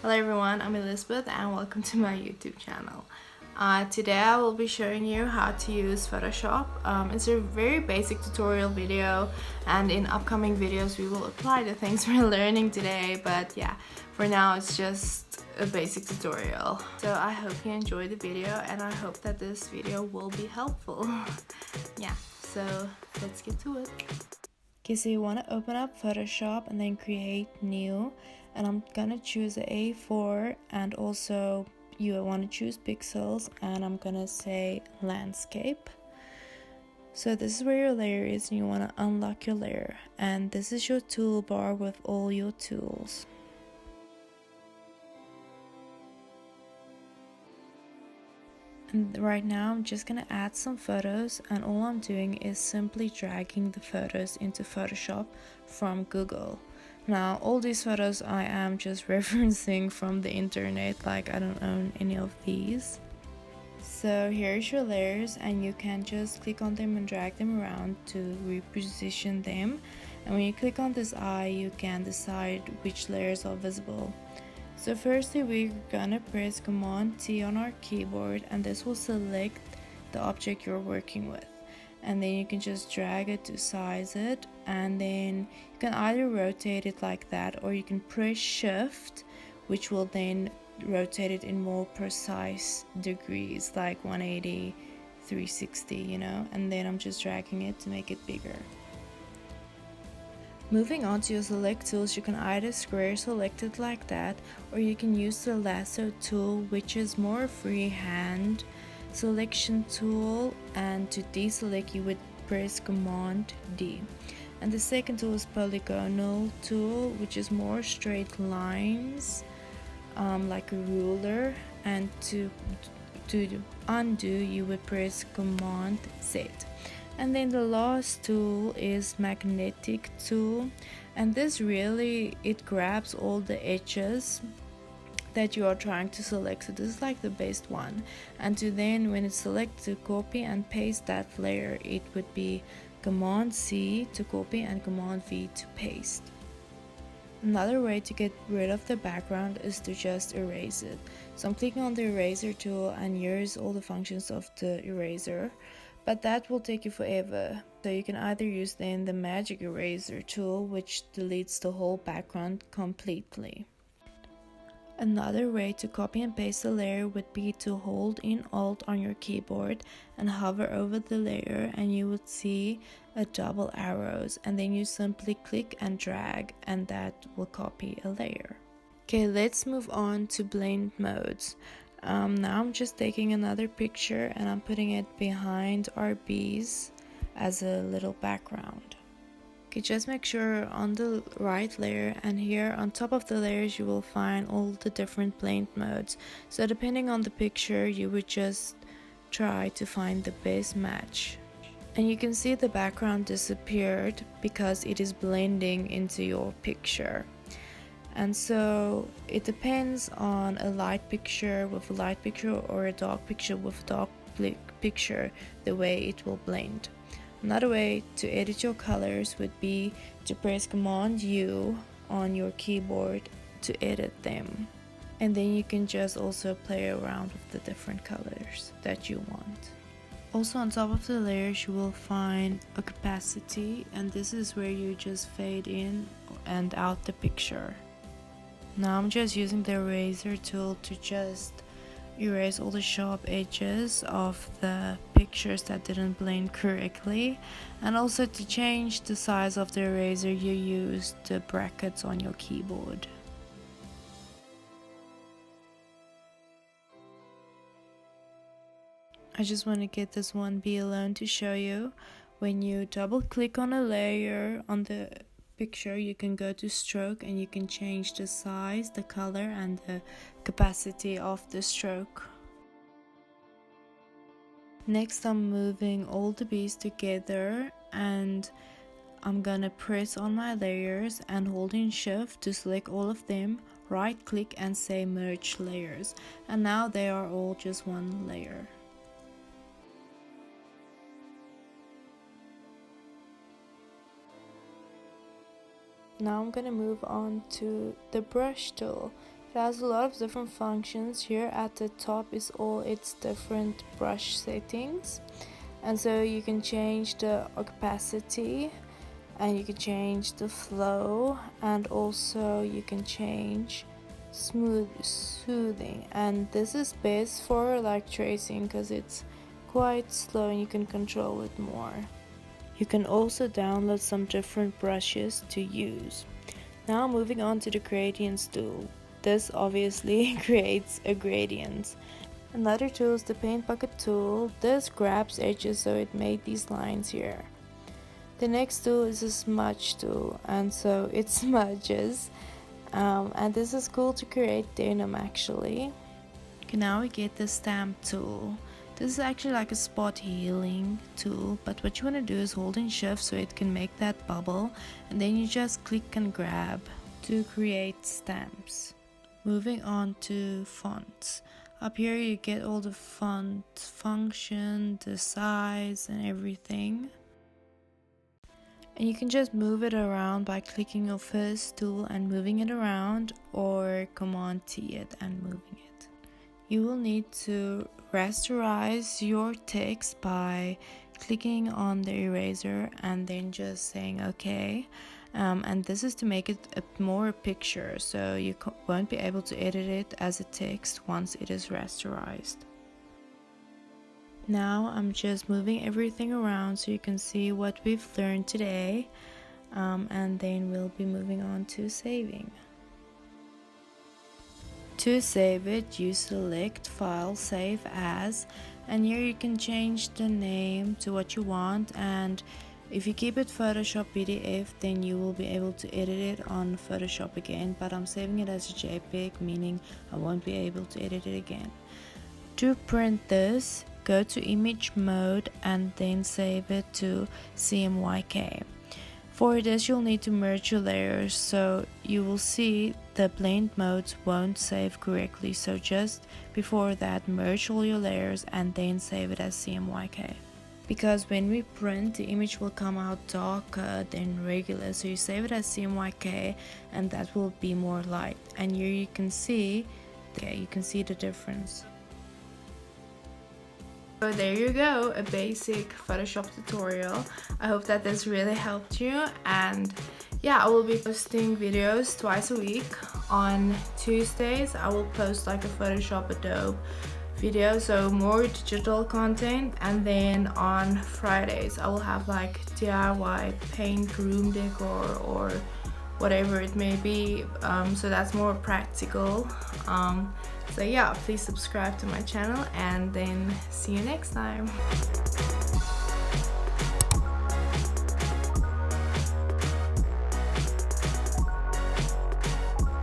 Hello everyone, I'm Elizabeth and welcome to my YouTube channel. Today I will be showing you how to use Photoshop. It's a very basic tutorial video, and in upcoming videos we will apply the things we're learning today, but yeah, for now it's just a basic tutorial. So I hope you enjoy the video and I hope that this video will be helpful. Yeah, so let's get to it. Okay, so you want to open up Photoshop and then create new, and I'm gonna choose a A4, and also you want to choose pixels, and I'm gonna say landscape. So this is where your layer is, and you want to unlock your layer, and this is your toolbar with all your tools. And right now I'm just gonna add some photos, and all I'm doing is simply dragging the photos into Photoshop from Google. Now all these photos I am just referencing from the internet, like I don't own any of these. So here's your layers, and you can just click on them and drag them around to reposition them, and when you click on this eye you can decide which layers are visible. So firstly we're gonna press Command T on our keyboard, and this will select the object you're working with, and then you can just drag it to size it, and then you can either rotate it like that or you can press Shift, which will then rotate it in more precise degrees, like 180, 360, you know, and then I'm just dragging it to make it bigger. Moving on to your select tools, you can either square select it like that, or you can use the lasso tool, which is more a freehand selection tool, and to deselect you would press Command D. And the second tool is polygonal tool, which is more straight lines, like a ruler, and to undo you would press Command Z. And then the last tool is magnetic tool, and this really, it grabs all the edges that you are trying to select. So this is like the best one, and to then when it's selected to copy and paste that layer, it would be Command C to copy and Command V to paste. Another way to get rid of the background is to just erase it. So I'm clicking on the eraser tool, and here's all the functions of the eraser, but that will take you forever. So you can either use then the magic eraser tool, which deletes the whole background completely. Another way to copy and paste a layer would be to hold in Alt on your keyboard and hover over the layer, and you would see a double arrows, and then you simply click and drag, and that will copy a layer. Okay, let's move on to blend modes. Now I'm just taking another picture and I'm putting it behind our bees as a little background. Okay, just make sure on the right layer, and here on top of the layers you will find all the different blend modes. So depending on the picture you would just try to find the best match. And you can see the background disappeared because it is blending into your picture. And so it depends on a light picture with a light picture or a dark picture with a dark picture, the way it will blend. Another way to edit your colors would be to press Command U on your keyboard to edit them. And then you can just also play around with the different colors that you want. Also on top of the layers you will find a opacity, and this is where you just fade in and out the picture. Now I'm just using the eraser tool to just erase all the sharp edges of the pictures that didn't blend correctly, and also to change the size of the eraser you use the brackets on your keyboard. I just want to get this one bee alone to show you. When you double click on a layer on the picture, you can go to stroke and you can change the size, the color, and the opacity of the stroke. Next I'm moving all the bees together, and I'm gonna press on my layers and holding shift to select all of them, right click and say merge layers, and now they are all just one layer. Now I'm gonna move on to the brush tool. It has a lot of different functions. Here at the top is all its different brush settings, and so you can change the opacity, and you can change the flow, and also you can change soothing, and this is best for like tracing because it's quite slow and you can control it more. You can also download some different brushes to use. Now moving on to the gradients tool. This obviously creates a gradient. Another tool is the paint bucket tool. This grabs edges, so it made these lines here. The next tool is a smudge tool, and so it smudges. And this is cool to create denim actually. Okay, now we get the stamp tool. This is actually like a spot healing tool, but what you want to do is hold in shift so it can make that bubble, and then you just click and grab to create stamps. Moving on to fonts. Up here you get all the font function, the size and everything. And you can just move it around by clicking your first tool and moving it around, or Command T it and moving it. You will need to rasterize your text by clicking on the eraser and then just saying OK. And this is to make it more a picture, so you won't be able to edit it as a text once it is rasterized. Now I'm just moving everything around so you can see what we've learned today, and then we'll be moving on to saving. To save it, you select File, Save As, and here you can change the name to what you want, and if you keep it Photoshop PDF, then you will be able to edit it on Photoshop again, but I'm saving it as a JPEG, meaning I won't be able to edit it again. To print this, go to image mode and then save it to CMYK. For this you'll need to merge your layers, so you will see the blend modes won't save correctly, so just before that merge all your layers and then save it as CMYK. Because when we print, the image will come out darker than regular, so you save it as CMYK and that will be more light, and here you can see the difference. So there you go, a basic Photoshop tutorial. I hope that this really helped you, and yeah, I will be posting videos twice a week. On Tuesdays I will post like a Photoshop Adobe video, so more digital content, and then on Fridays I will have like DIY paint, room decor, or whatever it may be, so that's more practical. So yeah, please subscribe to my channel, and then see you next time.